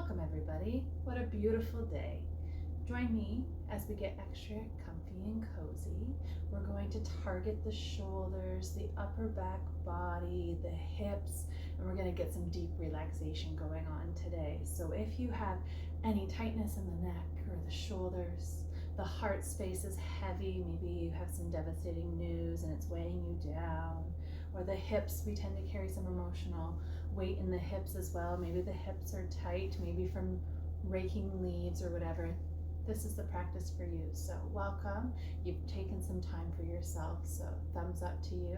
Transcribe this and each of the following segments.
Welcome everybody. What a beautiful day. Join me as we get extra comfy and cozy. We're going to target the shoulders, the upper back body, the hips, and we're going to get some deep relaxation going on today. So if you have any tightness in the neck or the shoulders, the heart space is heavy, maybe you have some devastating news and it's weighing you down, or the hips, we tend to carry some emotional weight in the hips as well. Maybe the hips are tight, maybe from raking leaves or whatever. This is the practice for you. So welcome. You've taken some time for yourself, so thumbs up to you.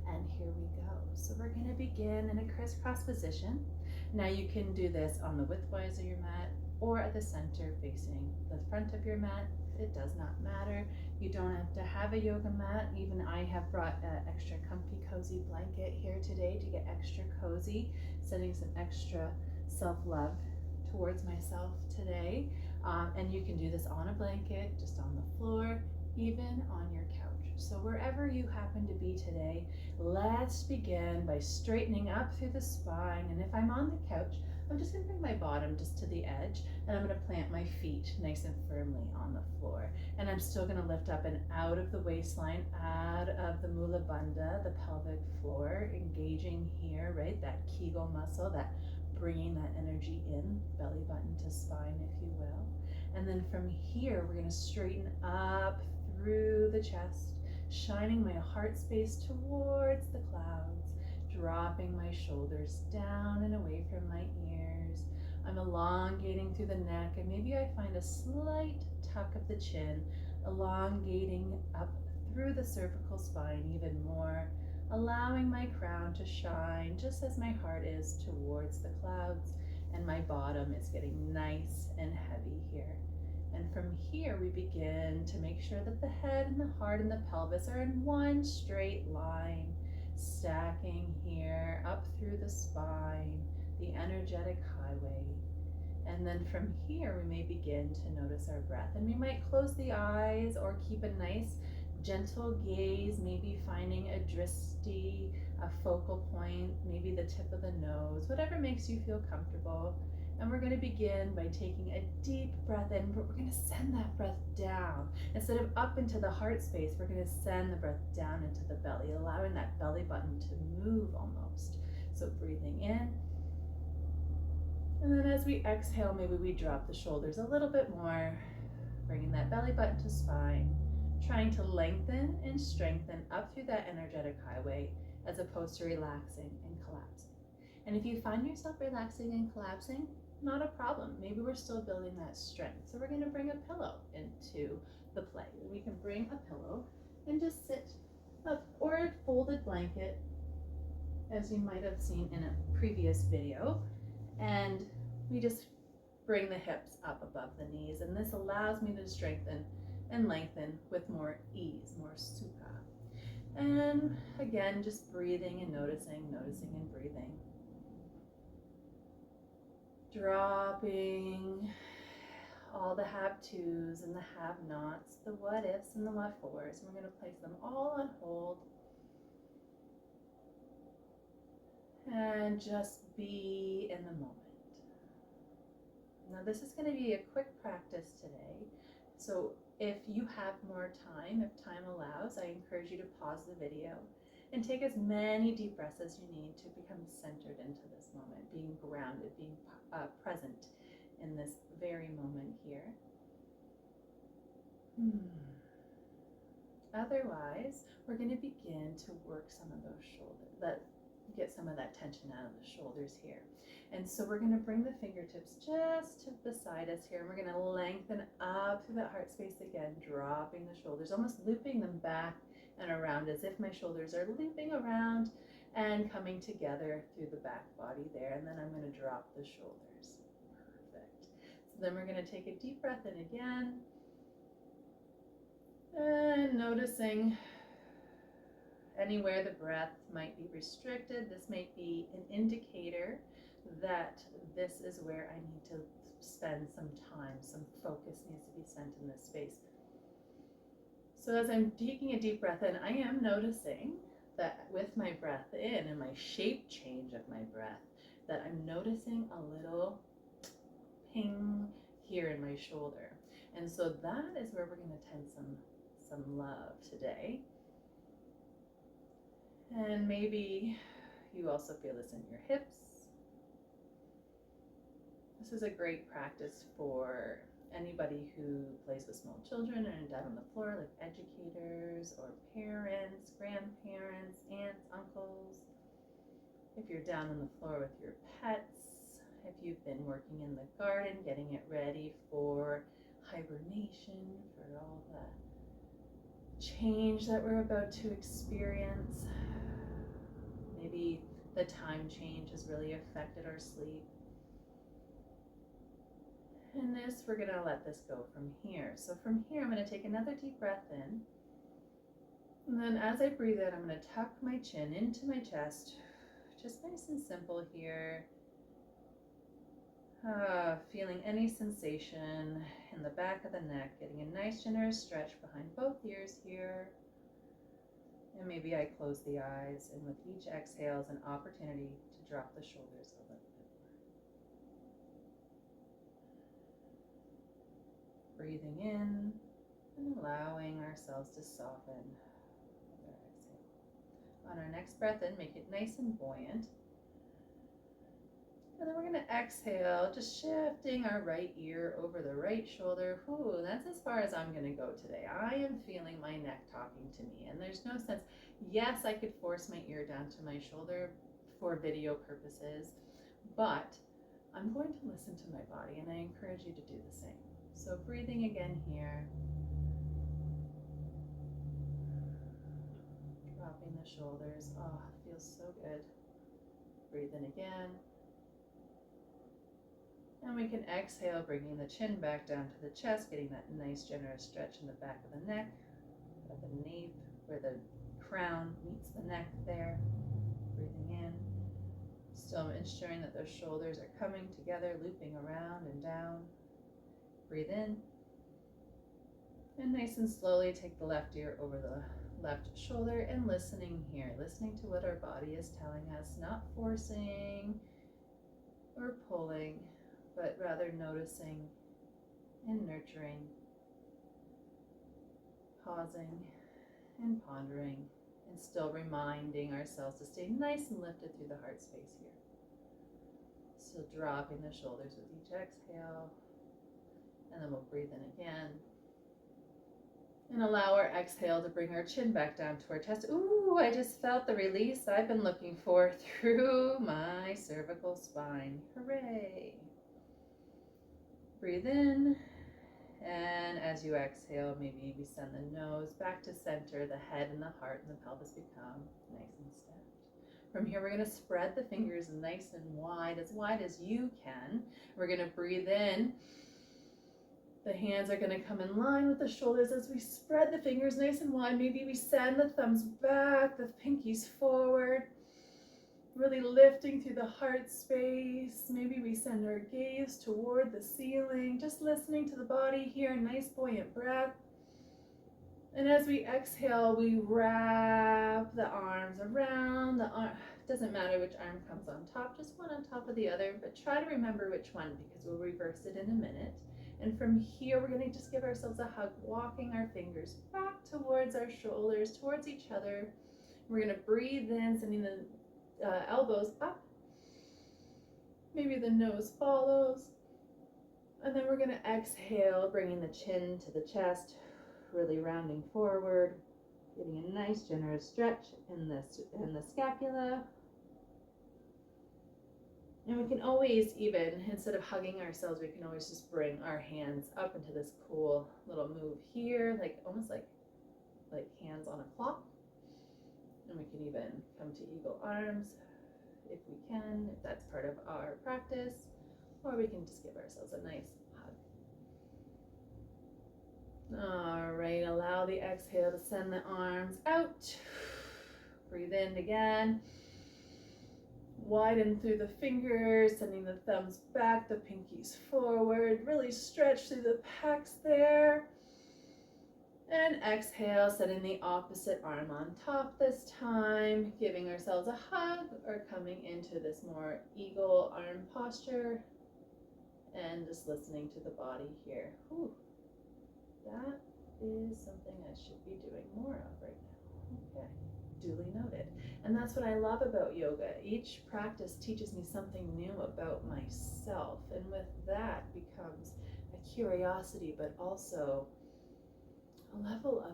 And here we go. So we're going to begin in a crisscross position. Now you can do this on the widthwise of your mat or at the center facing the front of your mat. It does not matter. You don't have to have a yoga mat. Even I have brought an extra comfy cozy blanket here today to get extra cozy, sending some extra self-love towards myself today. And you can do this on a blanket, just on the floor, even on your couch. So wherever you happen to be today, let's begin by straightening up through the spine. And if I'm on the couch, I'm just going to bring my bottom just to the edge, and I'm going to plant my feet nice and firmly on the floor. And I'm still going to lift up and out of the waistline, out of the Mula Bandha, the pelvic floor, engaging here, right? That Kegel muscle, that bringing that energy in, belly button to spine, if you will. And then from here, we're going to straighten up through the chest, shining my heart space towards the clouds, dropping my shoulders down and away from my ears. I'm elongating through the neck, and maybe I find a slight tuck of the chin, elongating up through the cervical spine even more, allowing my crown to shine just as my heart is towards the clouds, and my bottom is getting nice and heavy here. And from here, we begin to make sure that the head and the heart and the pelvis are in one straight line, stacking here up through the spine, the energetic highway. And then from here, we may begin to notice our breath. And we might close the eyes or keep a nice gentle gaze, maybe finding a drishti, a focal point, maybe the tip of the nose, whatever makes you feel comfortable. And we're going to begin by taking a deep breath in, but we're going to send that breath down. Instead of up into the heart space, we're going to send the breath down into the belly, allowing that belly button to move almost. So breathing in. And then as we exhale, maybe we drop the shoulders a little bit more, bringing that belly button to spine, trying to lengthen and strengthen up through that energetic highway as opposed to relaxing and collapsing. And if you find yourself relaxing and collapsing, not a problem. Maybe we're still building that strength. So we're going to bring a pillow into the play. We can bring a pillow and just sit up, or a folded blanket, as you might have seen in a previous video. And we just bring the hips up above the knees. And this allows me to strengthen and lengthen with more ease, more sukha. And again, just breathing and noticing and breathing. Dropping all the have-tos and the have-nots, the what-ifs and the what-fors. We're going to place them all on hold. And just be in the moment. Now this is going to be a quick practice today. So if you have more time, if time allows, I encourage you to pause the video and take as many deep breaths as you need to become centered into this moment, being grounded, being present in this very moment here. Otherwise, we're going to begin to work some of those shoulders, get some of that tension out of the shoulders here. And so we're going to bring the fingertips just to beside us here, and we're going to lengthen up through that heart space again, dropping the shoulders, almost looping them back and around as if my shoulders are looping around and coming together through the back body there. And then I'm going to drop the shoulders. Perfect. So then we're going to take a deep breath in again, and noticing anywhere the breath might be restricted. This might be an indicator that this is where I need to spend some time, some focus needs to be sent in this space. So as I'm taking a deep breath in, I am noticing that with my breath in and my shape change of my breath, that I'm noticing a little here in my shoulder. And so that is where we're going to tend some love today. And maybe you also feel this in your hips. This is a great practice for anybody who plays with small children and down on the floor, like educators or parents, grandparents, aunts, uncles. If you're down on the floor with your pets, if you've been working in the garden, getting it ready for hibernation, for all the change that we're about to experience. Maybe the time change has really affected our sleep. And this, we're going to let this go from here. So from here, I'm going to take another deep breath in. And then as I breathe in, I'm going to tuck my chin into my chest. Just nice and simple here. Feeling any sensation in the back of the neck, getting a nice generous stretch behind both ears here. And maybe I close the eyes, and with each exhale is an opportunity to drop the shoulders a little bit more. Breathing in and allowing ourselves to soften with our exhale. On our next breath in, make it nice and buoyant. And then we're going to exhale, just shifting our right ear over the right shoulder. Ooh, that's as far as I'm going to go today. I am feeling my neck talking to me, and there's no sense. Yes, I could force my ear down to my shoulder for video purposes, but I'm going to listen to my body, and I encourage you to do the same. So breathing again here. Dropping the shoulders. Oh, it feels so good. Breathe in again. And we can exhale, bringing the chin back down to the chest, getting that nice generous stretch in the back of the neck, at the nape, where the crown meets the neck there. Breathing in. Still ensuring that those shoulders are coming together, looping around and down. Breathe in. And nice and slowly take the left ear over the left shoulder and listening here, listening to what our body is telling us, not forcing or pulling, but rather noticing and nurturing, pausing and pondering, and still reminding ourselves to stay nice and lifted through the heart space here. Still dropping the shoulders with each exhale, and then we'll breathe in again. And allow our exhale to bring our chin back down to our chest. Ooh, I just felt the release I've been looking for through my cervical spine. Hooray! Breathe in, and as you exhale, maybe we send the nose back to center, the head and the heart and the pelvis become nice and stacked. From here, we're going to spread the fingers nice and wide as you can. We're going to breathe in. The hands are going to come in line with the shoulders as we spread the fingers nice and wide. Maybe we send the thumbs back, the pinkies forward. Really lifting through the heart space. Maybe we send our gaze toward the ceiling, just listening to the body here, nice buoyant breath. And as we exhale, we wrap the arms around the arm. Doesn't matter which arm comes on top, just one on top of the other, but try to remember which one because we'll reverse it in a minute. And from here, we're going to just give ourselves a hug, walking our fingers back towards our shoulders, towards each other. We're going to breathe in, sending the elbows up. Maybe the nose follows. And then we're going to exhale, bringing the chin to the chest, really rounding forward, getting a nice generous stretch in the scapula. And we can always even, instead of hugging ourselves, we can always just bring our hands up into this cool little move here, like almost like hands on a clock. And we can even come to eagle arms if we can, if that's part of our practice, or we can just give ourselves a nice hug. All right, allow the exhale to send the arms out. Breathe in again. Widen through the fingers, sending the thumbs back, the pinkies forward. Really stretch through the pecs there. And exhale, setting the opposite arm on top this time, giving ourselves a hug or coming into this more eagle arm posture. And and just listening to the body here. Whew. That is something I should be doing more of right now. Okay, duly noted. And that's what I love about yoga. Each practice teaches me something new about myself, and with that becomes a curiosity, but also a level of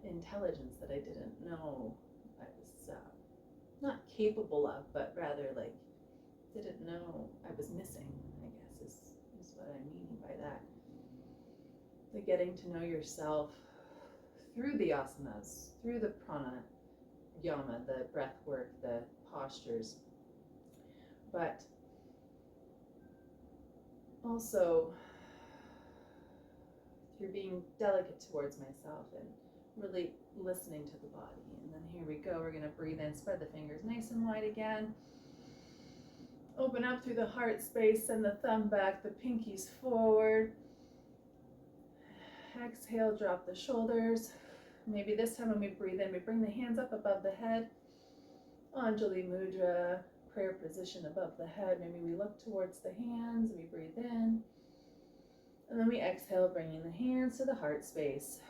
intelligence that I didn't know I was not capable of, but rather like didn't know I was missing, I guess is what I'm meaning by that. The getting to know yourself through the asanas, through the pranayama, the breath work, the postures, but also through being delicate towards myself and really listening to the body. And then here we go, we're going to breathe in, spread the fingers nice and wide again. Open up through the heart space, send the thumb back, the pinkies forward. Exhale, drop the shoulders. Maybe this time when we breathe in, we bring the hands up above the head. Anjali Mudra, prayer position above the head. Maybe we look towards the hands, we breathe in. And then we exhale, bringing the hands to the heart space.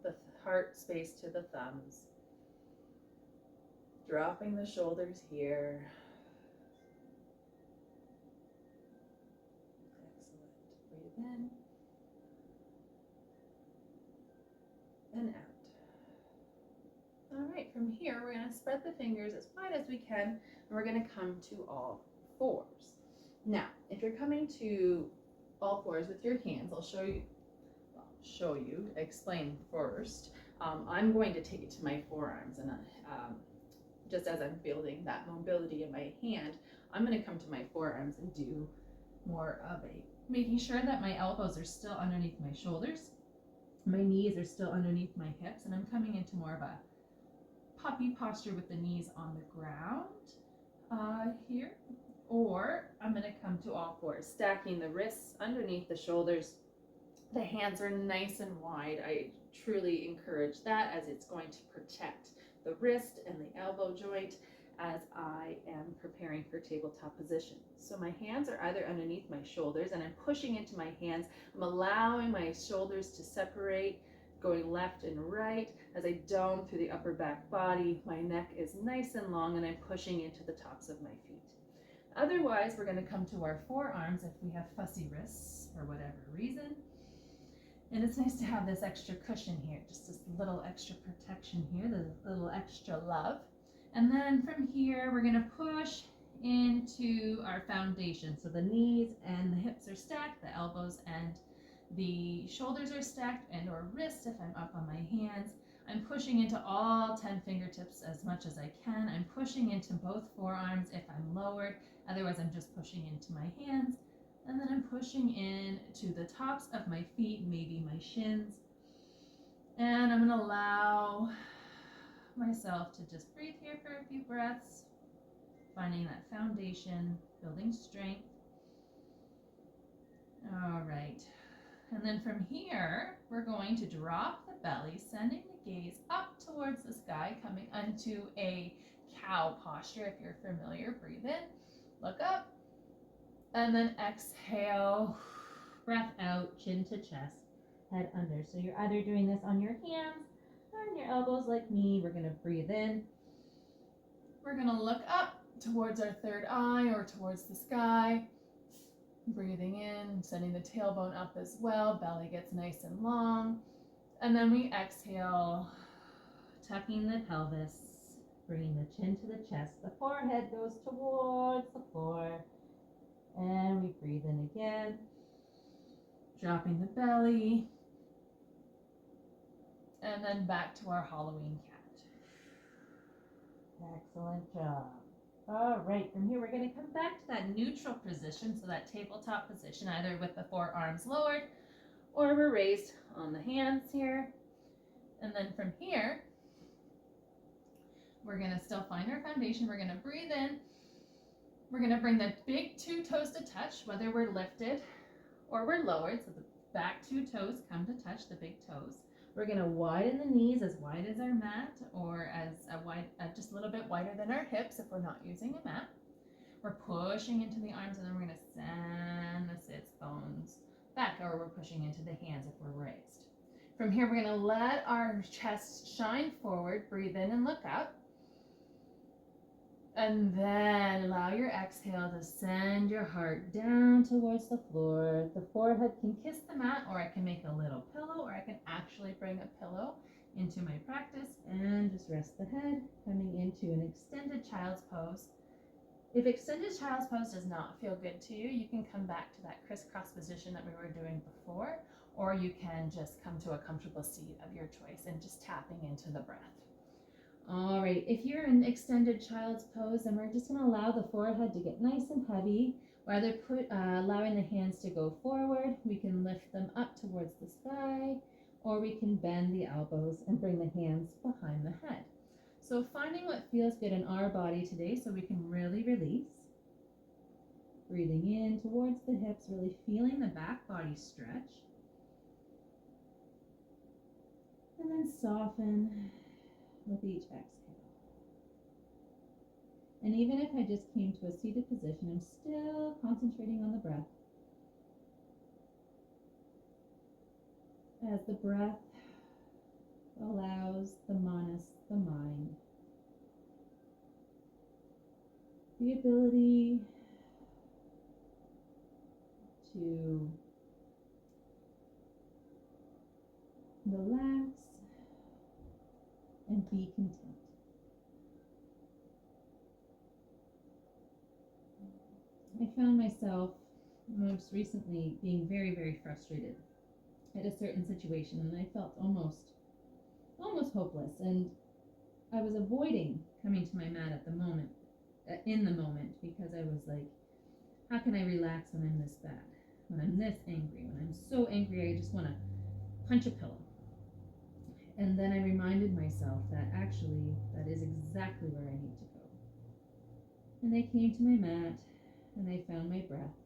The heart space to the thumbs. Dropping the shoulders here. Excellent. Breathe in. And out. All right, from here, we're going to spread the fingers as wide as we can, and we're going to come to all fours. Now, if you're coming to all fours with your hands, I'll explain first. I'm going to take it to my forearms, and just as I'm building that mobility in my hand, I'm going to come to my forearms and do more of making sure that my elbows are still underneath my shoulders. My knees are still underneath my hips, and I'm coming into more of a puppy posture with the knees on the ground here. Or I'm going to come to all fours, stacking the wrists underneath the shoulders. The hands are nice and wide. I truly encourage that, as it's going to protect the wrist and the elbow joint as I am preparing for tabletop position. So my hands are either underneath my shoulders, and I'm pushing into my hands. I'm allowing my shoulders to separate, going left and right as I dome through the upper back body. My neck is nice and long, and I'm pushing into the tops of my feet. Otherwise, we're going to come to our forearms if we have fussy wrists for whatever reason. And it's nice to have this extra cushion here, just this little extra protection here, the little extra love. And then from here, we're going to push into our foundation. So the knees and the hips are stacked, the elbows and the shoulders are stacked, and or wrists if I'm up on my hands. I'm pushing into all 10 fingertips as much as I can. I'm pushing into both forearms if I'm lowered. Otherwise, I'm just pushing into my hands. And then I'm pushing in to the tops of my feet, maybe my shins. And I'm going to allow myself to just breathe here for a few breaths, finding that foundation, building strength. All right. And then from here, we're going to drop the belly, sending the gaze up towards the sky, coming onto a cow posture. If you're familiar, breathe in, look up, and then exhale, breath out, chin to chest, head under. So you're either doing this on your hands or on your elbows like me. We're going to breathe in. We're going to look up towards our third eye or towards the sky. Breathing in, sending the tailbone up as well. Belly gets nice and long. And then we exhale, tucking the pelvis, bringing the chin to the chest. The forehead goes towards the floor. And we breathe in again, dropping the belly. And then back to our Halloween cat. Excellent job. All right, from here we're going to come back to that neutral position, so that tabletop position, either with the forearms lowered or we're raised on the hands here. And then from here, we're going to still find our foundation. We're going to breathe in. We're going to bring the big two toes to touch, whether we're lifted or we're lowered. So the back two toes come to touch the big toes. We're going to widen the knees as wide as our mat, or as just a little bit wider than our hips if we're not using a mat. We're pushing into the arms, and then we're going to send the back, or we're pushing into the hands if we're raised. From here, we're going to let our chest shine forward. Breathe in and look up. And then allow your exhale to send your heart down towards the floor. The forehead can kiss the mat, or I can make a little pillow, or I can actually bring a pillow into my practice and just rest the head, coming into an extended child's pose. If extended child's pose does not feel good to you, you can come back to that crisscross position that we were doing before, or you can just come to a comfortable seat of your choice and just tapping into the breath. All right, if you're in extended child's pose, then we're just going to allow the forehead to get nice and heavy. Rather allowing the hands to go forward, we can lift them up towards the sky, or we can bend the elbows and bring the hands behind the head. So finding what feels good in our body today so we can really release. Breathing in towards the hips, really feeling the back body stretch. And then soften with each exhale. And even if I just came to a seated position, I'm still concentrating on the breath. As the breath allows the manas, the mind, the ability to relax and be content. I found myself most recently being very, very frustrated at a certain situation, and I felt almost hopeless, and I was avoiding coming to my mat at the moment, in the moment, because I was like, how can I relax when I'm this bad, when I'm this angry, when I'm so angry I just want to punch a pillow. And then I reminded myself that actually that is exactly where I need to go. And I came to my mat and I found my breath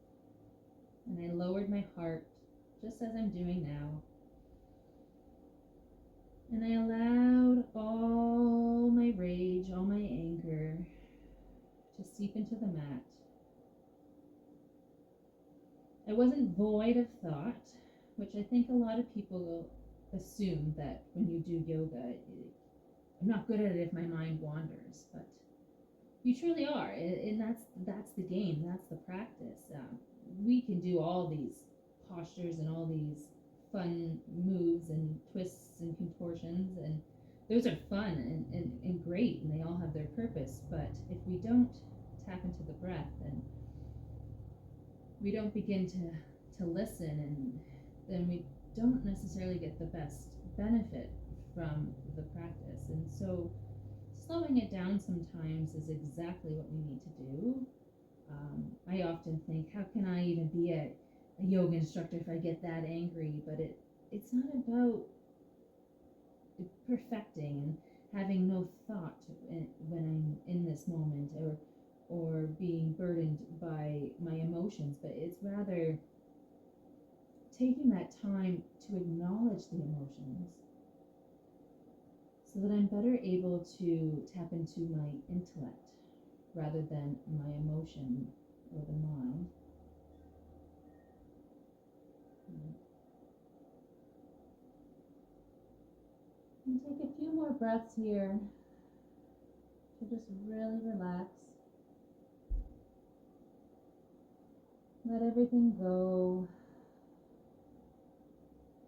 and I lowered my heart just as I'm doing now. And I allowed all my rage, all my anger to seep into the mat. I wasn't void of thought, which I think a lot of people will assume that when you do yoga, I'm not good at it if my mind wanders, but you truly are, and that's the game, that's the practice. We can do all these postures and all these fun moves and twists and contortions, and those are fun and great, and they all have their purpose, but if we don't tap into the breath and we don't begin to listen, and then we don't necessarily get the best benefit from the practice. And so slowing it down sometimes is exactly what we need to do. I often think, how can I even be a yoga instructor if I get that angry? But it's not about perfecting and having no thought when I'm in this moment, or being burdened by my emotions, but it's rather taking that time to acknowledge the emotions so that I'm better able to tap into my intellect rather than my emotion or the mind. And take a few more breaths here to just really relax. Let everything go.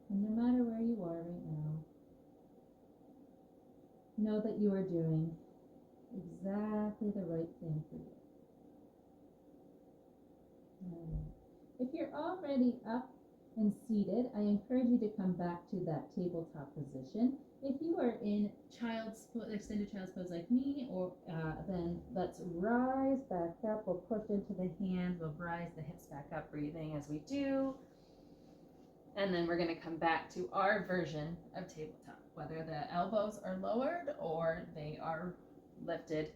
And no matter where you are right now, know that you are doing exactly the right thing for you. If you're already up and seated, I encourage you to come back to that tabletop position. If you are in extended child's pose like me, or then let's rise back up. We'll push into the hands. We'll rise the hips back up, breathing as we do. And then we're going to come back to our version of tabletop, whether the elbows are lowered or they are lifted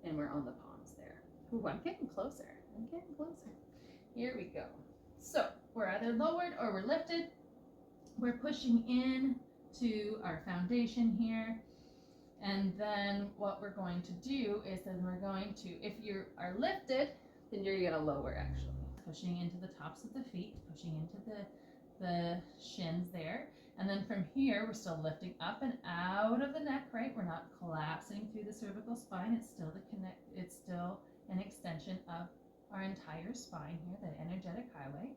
and we're on the palms there. Ooh, I'm getting closer. Here we go. So we're either lowered or we're lifted. We're pushing in to our foundation here. And then what we're going to do is then we're going to, if you are lifted, then you're going to lower actually. pushing into the tops of the feet, pushing into the shins there. And then from here, we're still lifting up and out of the neck, right? We're not collapsing through the cervical spine. It's still it's still an extension of our entire spine here, the energetic highway.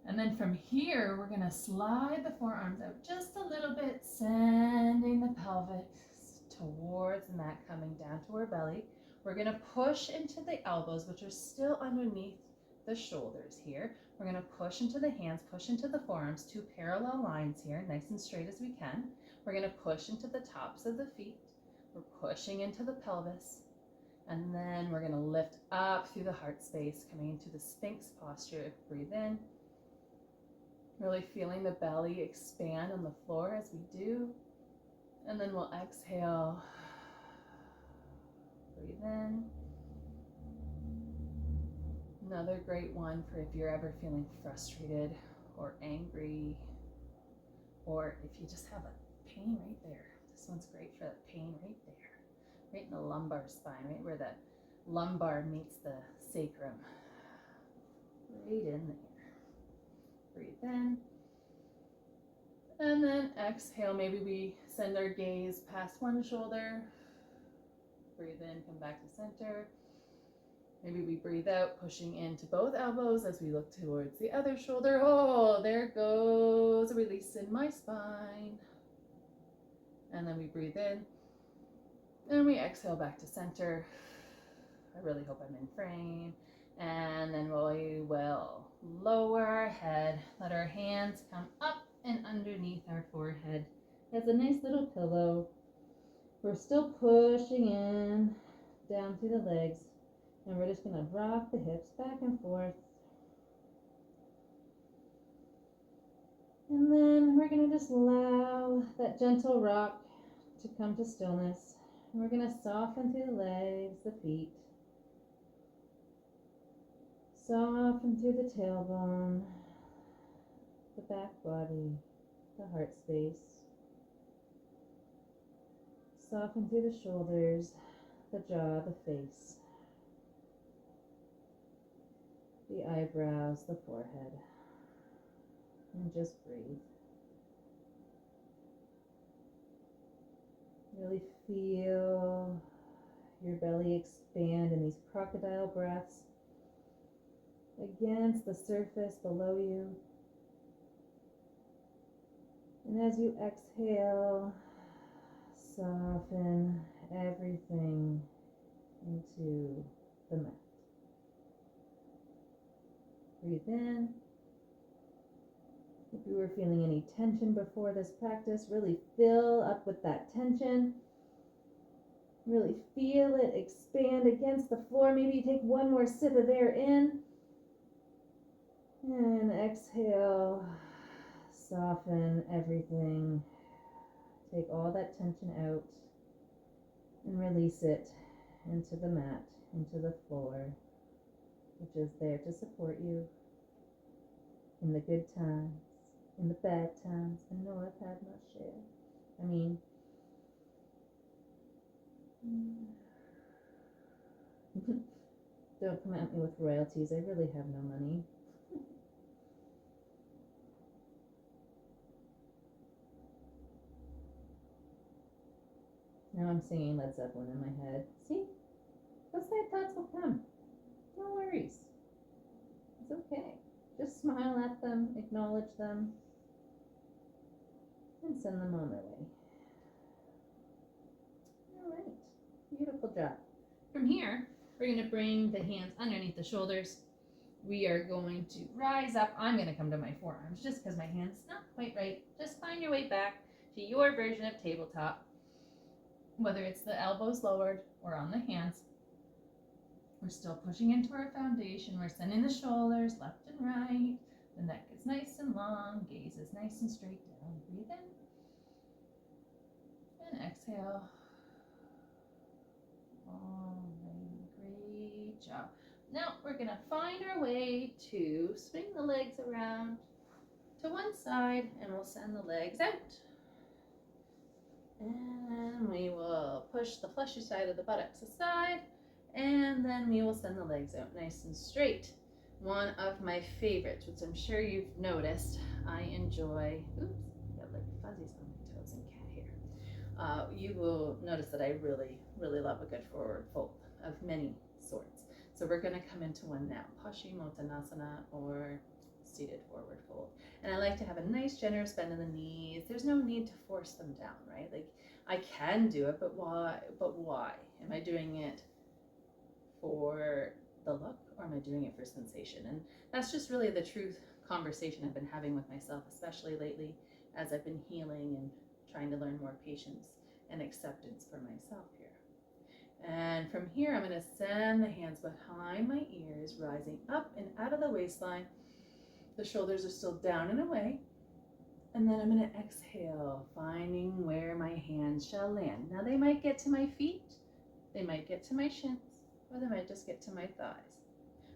And then from here, we're gonna slide the forearms out just a little bit, sending the pelvis towards the mat, coming down to our belly. We're gonna push into the elbows, which are still underneath the shoulders here. We're gonna push into the hands, push into the forearms, 2 parallel lines here, nice and straight as we can. We're gonna push into the tops of the feet. We're pushing into the pelvis. And then we're gonna lift up through the heart space, coming into the Sphinx posture. Breathe in. Really feeling the belly expand on the floor as we do. And then we'll exhale. Breathe in. Another great one for if you're ever feeling frustrated or angry, or if you just have a pain right there. This one's great for that pain right there, right in the lumbar spine, right where the lumbar meets the sacrum. Right in there. Breathe in. And then exhale. Maybe we send our gaze past one shoulder. Breathe in, come back to center. Maybe we breathe out, pushing into both elbows as we look towards the other shoulder. Oh, there goes a release in my spine. And then we breathe in. And we exhale back to center. I really hope I'm in frame. And then we will lower our head. Let our hands come up and underneath our forehead as a nice little pillow. We're still pushing in, down through the legs. And we're just going to rock the hips back and forth. And then we're going to just allow that gentle rock to come to stillness. And we're going to soften through the legs, the feet. Soften through the tailbone, the back body, the heart space. Soften through the shoulders, the jaw, the face. The eyebrows, the forehead, and just breathe. Really feel your belly expand in these crocodile breaths against the surface below you. And as you exhale, soften everything into the mat. Breathe in. If you were feeling any tension before this practice, really fill up with that tension. Really feel it expand against the floor. Maybe you take one more sip of air in. And exhale. Soften everything. Take all that tension out and release it into the mat, into the floor, which is there to support you in the good times, in the bad times. I know I've had my share. Don't come at me with royalties. I really have no money. Now I'm singing Led Zeppelin in my head. See? Those sad thoughts will come. No worries. It's okay. Just smile at them, acknowledge them, and send them on their way. All right. Beautiful job. From here, we're going to bring the hands underneath the shoulders. We are going to rise up. I'm going to come to my forearms just because my hand's not quite right. Just find your way back to your version of tabletop, whether it's the elbows lowered or on the hands. We're still pushing into our foundation. We're sending the shoulders left and right. The neck is nice and long. Gaze is nice and straight down. Breathe in. And exhale. All right, great job. Now we're going to find our way to swing the legs around to one side, and we'll send the legs out. And we will push the fleshy side of the buttocks aside, and then we will send the legs out nice and straight. One of my favorites, which I'm sure you've noticed, I enjoy, oops, I got like fuzzies on my toes and cat hair. You will notice that I really, really love a good forward fold of many sorts. So we're gonna come into one now, Paschimottanasana, or seated forward fold. And I like to have a nice generous bend in the knees. There's no need to force them down, right? Like I can do it, but why? But why? Am I doing it for the look, or am I doing it for sensation? And that's just really the truth conversation I've been having with myself, especially lately as I've been healing and trying to learn more patience and acceptance for myself here. And from here, I'm going to send the hands behind my ears, rising up and out of the waistline. The shoulders are still down and away. And then I'm going to exhale, finding where my hands shall land. Now they might get to my feet, they might get to my shins, or they might just get to my thighs.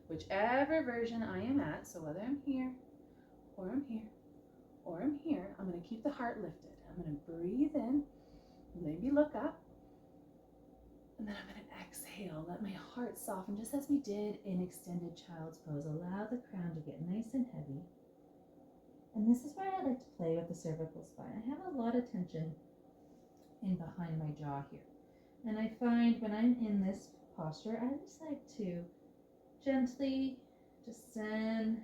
Whichever version I am at, so whether I'm here, or I'm here, or I'm here, I'm going to keep the heart lifted. I'm going to breathe in, maybe look up, and then I'm going to exhale. Let my heart soften just as we did in extended child's pose. Allow the crown to get nice and heavy. And this is where I like to play with the cervical spine. I have a lot of tension in behind my jaw here. And I find when I'm in this posture, I just like to gently just send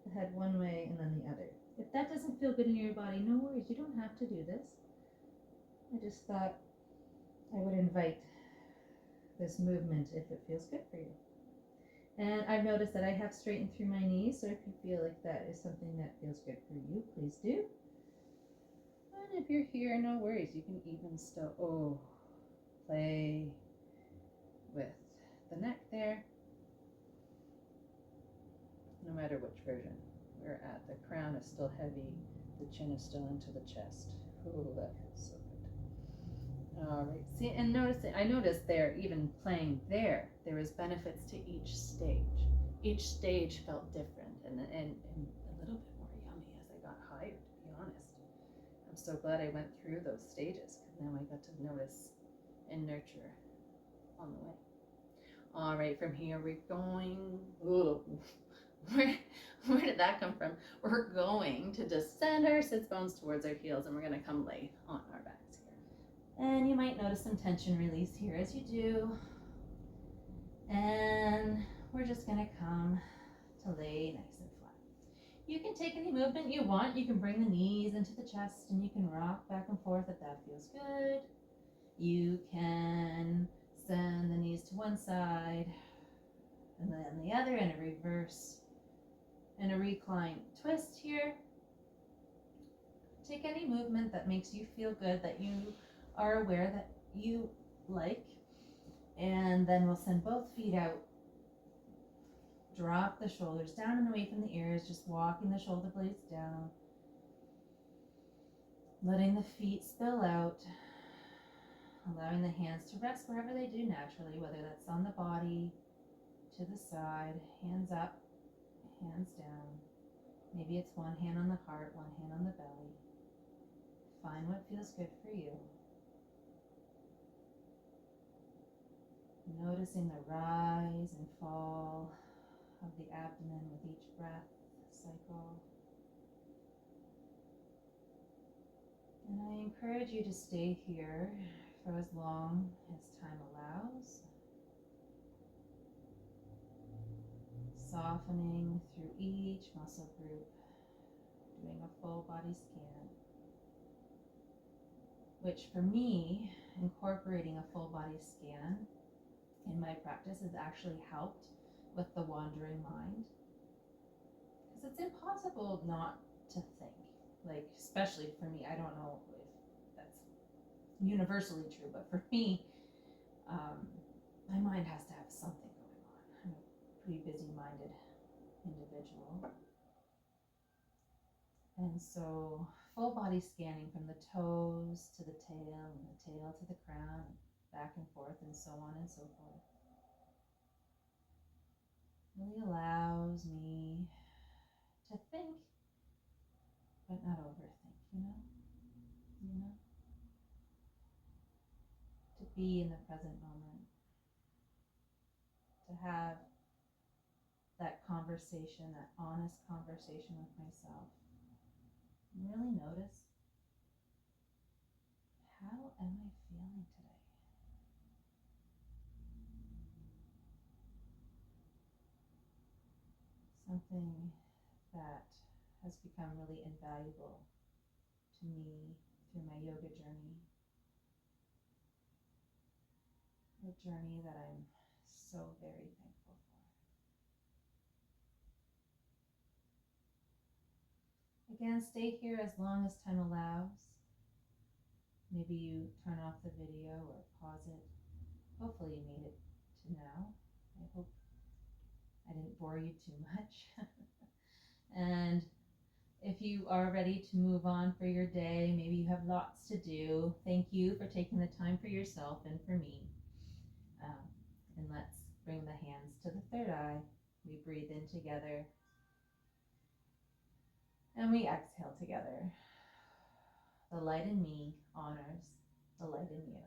the head one way and then the other. If that doesn't feel good in your body, no worries. You don't have to do this. I just thought I would invite this movement if it feels good for you. And I've noticed that I have straightened through my knees, so if you feel like that is something that feels good for you, please do. And if you're here, no worries. You can even still, play with the neck there. No matter which version we're at, the crown is still heavy, the chin is still into the chest. Oh, that feels so good. All right, see, and I noticed there, even playing there was benefits to each stage. Each stage felt different and a little bit more yummy as I got higher, to be honest. I'm so glad I went through those stages, because now I got to notice and nurture on the way. All right, from here we're going, where did that come from? We're going to descend our sits bones towards our heels, and we're going to come lay on our backs here. And you might notice some tension release here as you do. And we're just going to come to lay nice and flat. You can take any movement you want. You can bring the knees into the chest, and you can rock back and forth if that feels good. You can send the knees to one side and then the other in a reverse and a recline twist here. Take any movement that makes you feel good, that you are aware that you like, and then we'll send both feet out. Drop the shoulders down and away from the ears, just walking the shoulder blades down, letting the feet spill out, allowing the hands to rest wherever they do naturally, whether that's on the body, to the side, hands up, hands down. Maybe it's one hand on the heart, one hand on the belly. Find what feels good for you. Noticing the rise and fall of the abdomen with each breath cycle. And I encourage you to stay here for as long as time allows. Softening through each muscle group, doing a full body scan, which for me, incorporating a full body scan in my practice has actually helped with the wandering mind, because it's impossible not to think, like, especially for me. I don't know if that's universally true, but for me, my mind has to have something going on. I'm a pretty busy-minded individual, and so full body scanning from the toes to the tail, and the tail to the crown, back and forth, and so on and so forth, really allows me to think, but not overthink, you know, to be in the present moment, to have that conversation conversation, that honest conversation with myself. And really notice, how am I feeling today? Something that has become really invaluable to me through my yoga journey. A journey that I'm so very thankful for. Again, stay here as long as time allows. Maybe you turn off the video or pause it. Hopefully you made it to now. I hope I didn't bore you too much. And if you are ready to move on for your day, maybe you have lots to do, thank you for taking the time for yourself and for me. And let's bring the hands to the third eye. We breathe in together and we exhale together. The light in me honors the light in you.